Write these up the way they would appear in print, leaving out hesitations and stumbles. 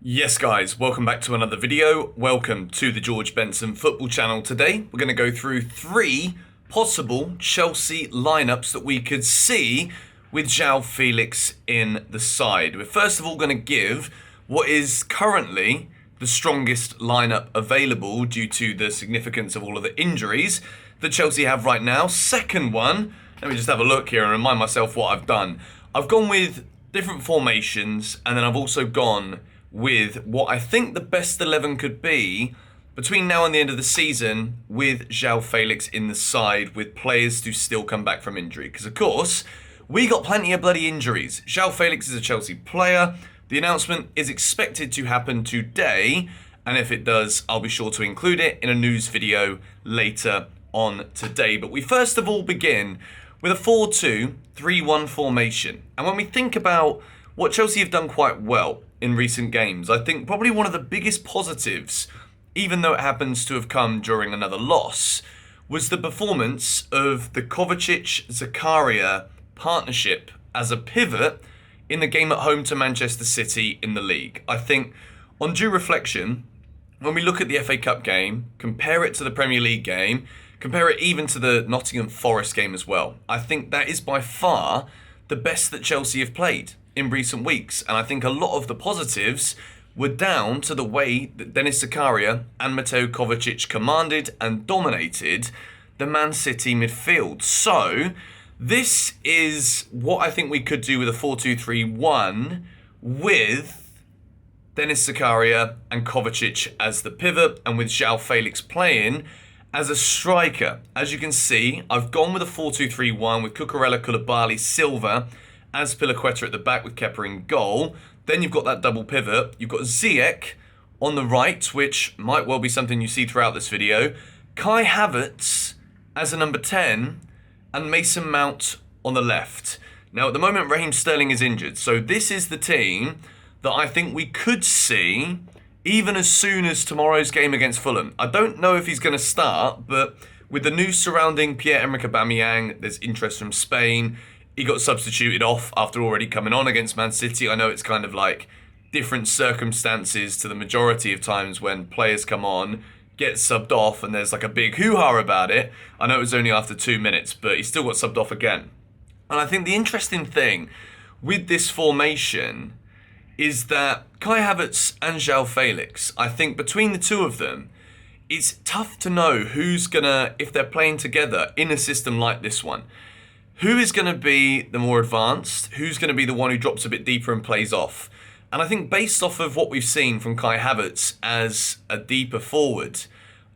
Yes guys, welcome back to another video. Welcome to the George Benson football channel. Today we're going to go through three possible Chelsea lineups that we could see with João Felix in the side. We're first of all going to give what is currently the strongest lineup available due to the significance of all of the injuries that Chelsea have right now. Second one, let me just have a look here and remind myself what I've done. I've gone with different formations, and then I've also gone with what I think the best 11 could be between now and the end of the season with João Felix in the side, with players to still come back from injury. Because, of course, we got plenty of bloody injuries. João Felix is a Chelsea player. The announcement is expected to happen today, and if it does, I'll be sure to include it in a news video later on today. But we first of all begin with a 4-2-3-1 formation. And when we think about what Chelsea have done quite well in recent games, I think probably one of the biggest positives, even though it happens to have come during another loss, was the performance of the Kovacic-Zakaria partnership as a pivot in the game at home to Manchester City in the league. I think, on due reflection, when we look at the FA Cup game, compare it to the Premier League game, compare it even to the Nottingham Forest game as well, I think that is by far the best that Chelsea have played in recent weeks. And I think a lot of the positives were down to the way that Denis Zakaria and Mateo Kovacic commanded and dominated the Man City midfield. So this is what I think we could do with a 4-2-3-1 with Denis Zakaria and Kovacic as the pivot, and with João Felix playing as a striker. As you can see, I've gone with a 4-2-3-1 with Cucurella, Koulibaly, Silva as Pilaqueta at the back with Kepa in goal. Then you've got that double pivot. You've got Ziyech on the right, which might well be something you see throughout this video. Kai Havertz as a number 10, and Mason Mount on the left. Now, at the moment, Raheem Sterling is injured, so this is the team that I think we could see even as soon as tomorrow's game against Fulham. I don't know if he's going to start, but with the news surrounding Pierre-Emerick Aubameyang, there's interest from Spain. He got substituted off after already coming on against Man City. I know it's kind of like different circumstances to the majority of times when players come on, get subbed off, and there's like a big hoo-ha about it. I know it was only after 2 minutes, but he still got subbed off again. And I think the interesting thing with this formation is that Kai Havertz and João Felix, I think between the two of them, it's tough to know who's gonna, if they're playing together in a system like this one, who is going to be the more advanced, who's going to be the one who drops a bit deeper and plays off. And I think based off of what we've seen from Kai Havertz as a deeper forward,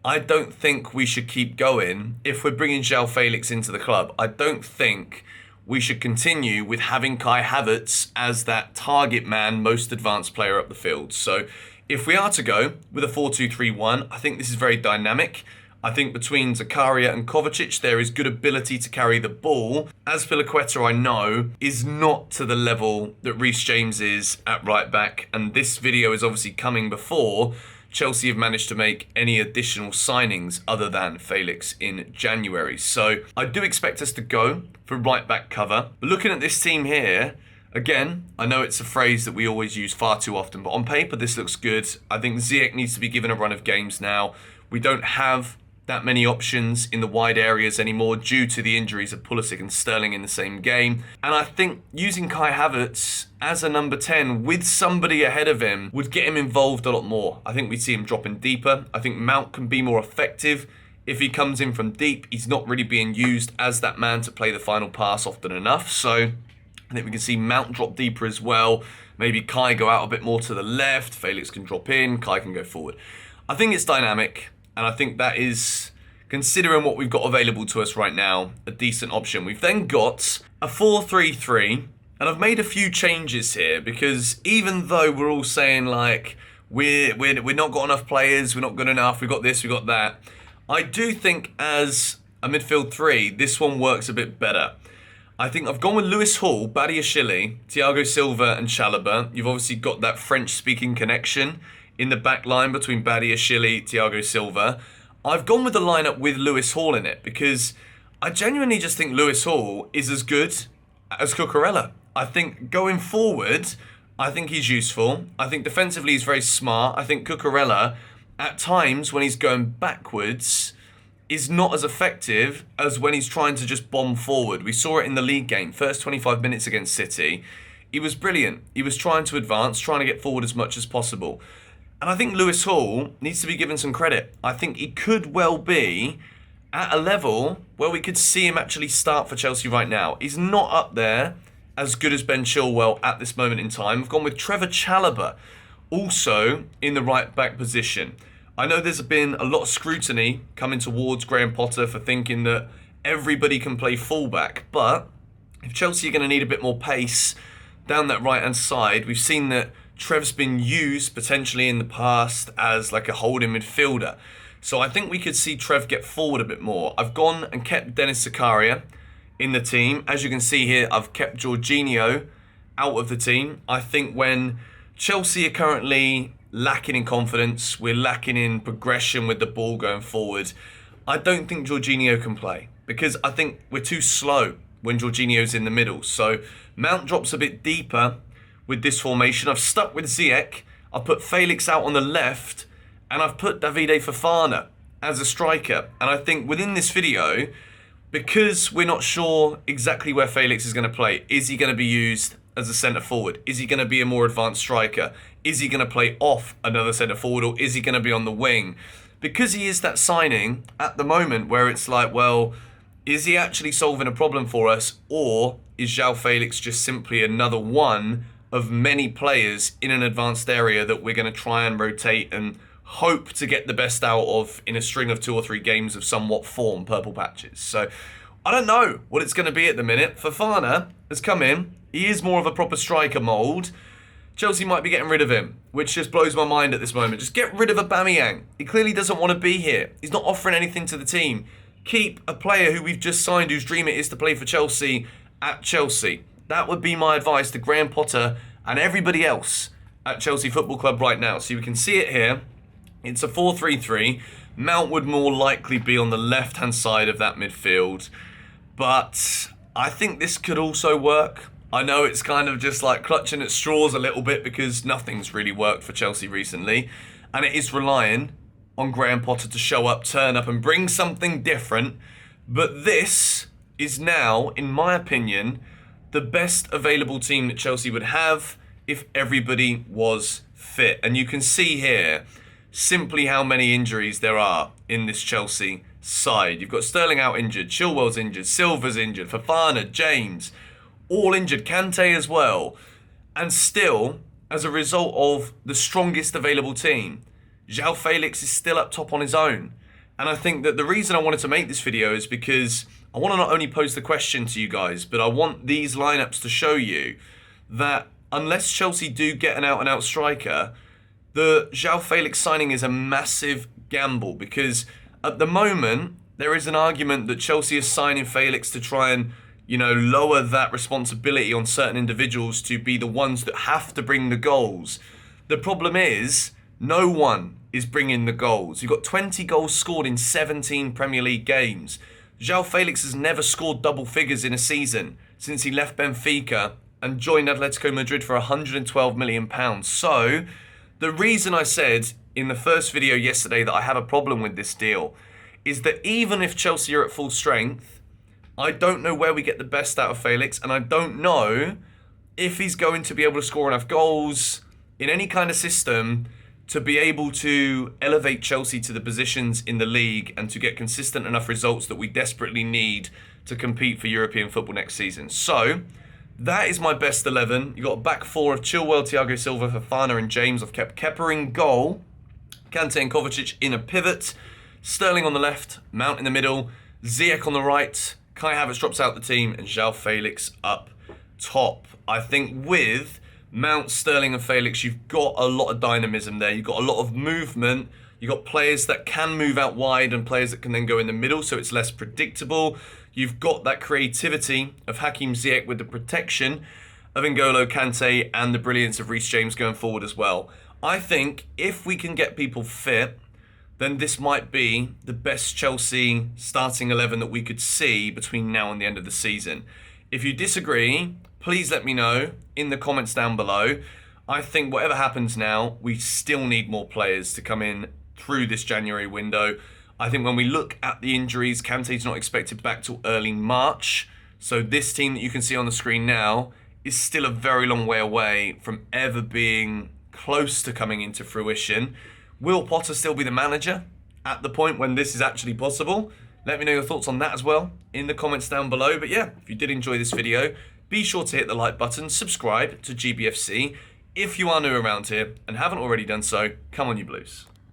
I don't think we should keep going if we're bringing João Felix into the club. I don't think we should continue with having Kai Havertz as that target man, most advanced player up the field. So if we are to go with a 4-2-3-1, I think this is very dynamic. I think between Zakaria and Kovacic, there is good ability to carry the ball. As Pilaqueta, I know, is not to the level that Reece James is at right back. And this video is obviously coming before Chelsea have managed to make any additional signings other than Felix in January. So I do expect us to go for right back cover. But looking at this team here, again, I know it's a phrase that we always use far too often, but on paper, this looks good. I think Ziyech needs to be given a run of games now. We don't have that many options in the wide areas anymore due to the injuries of Pulisic and Sterling in the same game. And I think using Kai Havertz as a number 10 with somebody ahead of him would get him involved a lot more. I think we'd see him dropping deeper. I think Mount can be more effective if he comes in from deep. He's not really being used as that man to play the final pass often enough. So I think we can see Mount drop deeper as well. Maybe Kai go out a bit more to the left. Felix can drop in. Kai can go forward. I think it's dynamic. And I think that is, considering what we've got available to us right now, a decent option. We've then got a 4-3-3, and I've made a few changes here because even though we're all saying like we're not got enough players, we're not good enough, we got this, we got that, I do think as a midfield three, this one works a bit better. I think I've gone with Lewis Hall, Badiashile, Thiago Silva, and Chalobah. You've obviously got that French-speaking connection in the back line between Badiashile, Thiago Silva. I've gone with the lineup with Lewis Hall in it because I genuinely just think Lewis Hall is as good as Cucurella. I think going forward, I think he's useful. I think defensively he's very smart. I think Cucurella, at times when he's going backwards, is not as effective as when he's trying to just bomb forward. We saw it in the league game, first 25 minutes against City. He was brilliant. He was trying to advance, trying to get forward as much as possible. And I think Lewis Hall needs to be given some credit. I think he could well be at a level where we could see him actually start for Chelsea right now. He's not up there as good as Ben Chilwell at this moment in time. I've gone with Trevor Chalobah, also in the right back position. I know there's been a lot of scrutiny coming towards Graham Potter for thinking that everybody can play fullback, but if Chelsea are going to need a bit more pace down that right-hand side, we've seen that Trev's been used potentially in the past as like a holding midfielder. So I think we could see Trev get forward a bit more. I've gone and kept Dennis Zakaria in the team. As you can see here, I've kept Jorginho out of the team. I think when Chelsea are currently lacking in confidence, we're lacking in progression with the ball going forward, I don't think Jorginho can play because I think we're too slow when Jorginho's in the middle. So Mount drops a bit deeper with this formation. I've stuck with Ziyech. I've put Felix out on the left and I've put Davide Fofana as a striker. And I think within this video, because we're not sure exactly where Felix is going to play, is he going to be used as a centre forward? Is he going to be a more advanced striker? Is he going to play off another centre forward, or is he going to be on the wing? Because he is that signing at the moment where it's like, well, is he actually solving a problem for us, or is João Felix just simply another one of many players in an advanced area that we're going to try and rotate and hope to get the best out of in a string of 2 or 3 games of somewhat form, purple patches? So I don't know what it's going to be at the minute. Fofana has come in. He is more of a proper striker mould. Chelsea might be getting rid of him, which just blows my mind at this moment. Just get rid of Aubameyang. He clearly doesn't want to be here. He's not offering anything to the team. Keep a player who we've just signed, whose dream it is to play for Chelsea, at Chelsea. That would be my advice to Graham Potter and everybody else at Chelsea Football Club right now. So you can see it here. It's a 4-3-3. Mount would more likely be on the left-hand side of that midfield. But I think this could also work. I know it's kind of just like clutching at straws a little bit because nothing's really worked for Chelsea recently. And it is relying on Graham Potter to show up, turn up and bring something different. But this is now, in my opinion, the best available team that Chelsea would have if everybody was fit. And you can see here simply how many injuries there are in this Chelsea side. You've got Sterling out injured, Chilwell's injured, Silva's injured, Fofana, James, all injured, Kante as well. And still, as a result of the strongest available team, João Felix is still up top on his own. And I think that the reason I wanted to make this video is because I want to not only pose the question to you guys, but I want these lineups to show you that unless Chelsea do get an out-and-out striker, the João Felix signing is a massive gamble, because at the moment, there is an argument that Chelsea is signing Felix to try and, lower that responsibility on certain individuals to be the ones that have to bring the goals. The problem is, no one is bringing the goals. You've got 20 goals scored in 17 Premier League games. João Felix has never scored double figures in a season since he left Benfica and joined Atletico Madrid for £112 million. So, the reason I said in the first video yesterday that I have a problem with this deal is that even if Chelsea are at full strength, I don't know where we get the best out of Felix, and I don't know if he's going to be able to score enough goals in any kind of system to be able to elevate Chelsea to the positions in the league and to get consistent enough results that we desperately need to compete for European football next season. So, that is my best 11. You've got a back 4 of Chilwell, Thiago Silva, Fofana and James. I've kept Kepa in goal, Kante and Kovacic in a pivot, Sterling on the left, Mount in the middle, Ziyech on the right, Kai Havertz drops out the team, and João Felix up top. I think with Mount, Sterling and Felix, you've got a lot of dynamism there. You've got a lot of movement. You've got players that can move out wide and players that can then go in the middle, so it's less predictable. You've got that creativity of Hakim Ziyech with the protection of N'Golo Kante and the brilliance of Reece James going forward as well. I think if we can get people fit, then this might be the best Chelsea starting 11 that we could see between now and the end of the season. If you disagree, please let me know in the comments down below. I think whatever happens now, we still need more players to come in through this January window. I think when we look at the injuries, Kante's not expected back till early March. So this team that you can see on the screen now is still a very long way away from ever being close to coming into fruition. Will Potter still be the manager at the point when this is actually possible? Let me know your thoughts on that as well in the comments down below. But yeah, if you did enjoy this video, be sure to hit the like button, subscribe to GBFC. If you are new around here and haven't already done so, come on you Blues.